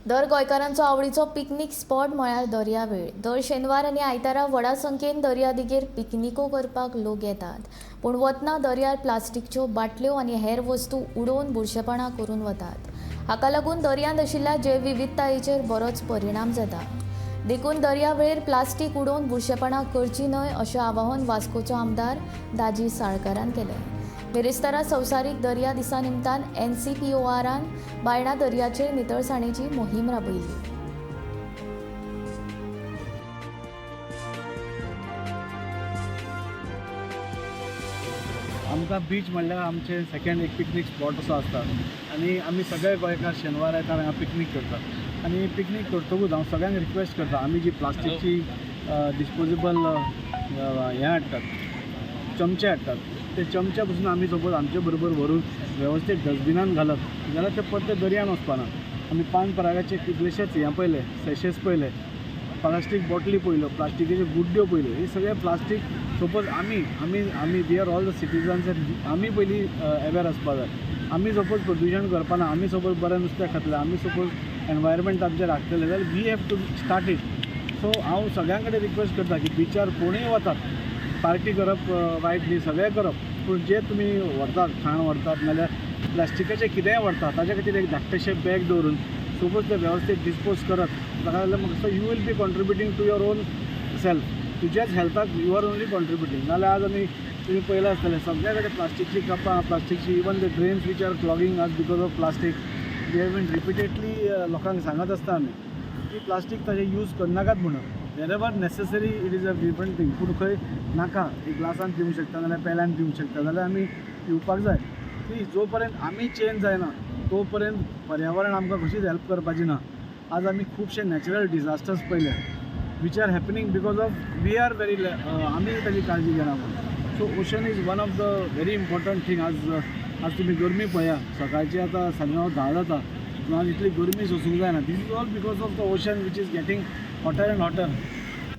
दर गोंयकारांचो आवडीचो पिकनीक स्पॉट म्हळ्यार दर्यावेळ. दर शेनवार आनी आयतारा व्हडा संख्येन दर्यादेगेर पिकनिको करपाक लोक येतात. पूण वतना दर्यार प्लास्टिकच्यो बाटल्यो आनी हेर वस्तू उडोवन बुरशेपणां करून वतात. हाका लागून दर्यांत आशिल्ल्या जैवविविधतायेचेर बरोच परिणाम जाता. देखून दर्यावेळेर प्लास्टीक उडोवन बुरशेपणां करची न्हय अशें आवाहन वास्कोचो आमदार दाजी साळकारान केलें. मिरेस्तारा संवसारीक दर्या दिसा निमतान NCPORन बायणा दर्याचेर नितळसाणेची मोहीम राबयली. आमकां बीच म्हणल्यार आमचे सेकंड एक पिकनीक स्पॉट असो आसता आनी आमी सगळे गोंयकार शेनवार आयतार हांगा पिकनीक करतात. आनी पिकनीक करतकूच हांव सगळ्यांक रिक्वेस्ट करता, आमी जी प्लास्टीकची डिस्पोजेबल हें हाडटात, चमचे हाडटात, ते चमचे पसून आमी सपोज आमचे बरोबर व्हरून वेवस्थीत डस्टबिनान घालत जाल्यार ते परते दर्यान वचपाना. आमी पान परागाचे कितलेशेच हें पळयले, सेशेस पळयले, प्लास्टीक बॉटली पळयल्यो, प्लास्टिकेच्यो गुड्ड्यो पळयल्यो. हे सगळे प्लास्टीक सपोज आमी we are all the citizens, आमी पयलीं अवेर आसपा जाय. आमी सपोज प्रदूशण करपाना, आमी सपोज बरें नुस्तें खातले, आमी सपोज एनवायरमेंट आमचें राखतले जाल्यार we have to start it. So हांव सगळ्यां कडेन रिक्वेस्ट करता की बिचार कोणूय वतात, पार्टी करप वायट न्ही, सगळें करप, पूण जे तुमी व्हरतात, खाण व्हरतात नाल्यार प्लास्टिकाचें कितेंय व्हरतात ताचे खातीर एक धाकटेशें बॅग दवरून सपोज ते वेवस्थीत डिस्पोज करत ताका लागल्यार म्हाका दिसता you will be contributing to your own self. तुज्याच हेल्थाक यू आर ओनली कॉन्ट्रिब्युटींग. नाल्यार आज आमी तुमी पळयलां आसतलें सगळे कडेन प्लास्टीकची कपां, प्लास्टीकची even the drains which are clogging आज because of plastic. We have been repeatedly लोकांक सांगत आसता आमी की प्लास्टीक ताजे यूज करनाकात म्हणून. Wherever necessary it is a different thing, पूण खंय नाका एक ग्लासान पिवंक शकता नाल्यार पेल्यान पिवंक शकता जाल्यार आमी पिवपाक जाय. प्लीज जो पर्यंत आमी चेंज जायना तो पर्यंत पर्यावरण आमकां कशीच हेल्प करपाची ना. आज आमी खुबशे नॅचरल डिजास्टर्स पळयले which are happening because of we are very आमी ताची काळजी घेना म्हणून. So ocean is one of the very important thing. आज तुमी गरमी पळया, सकाळची आतां सांजो 10 जाता, पूण आज इतली गरमी सोसूंक जायना. This is all because of the ocean which is getting hotter and hotter.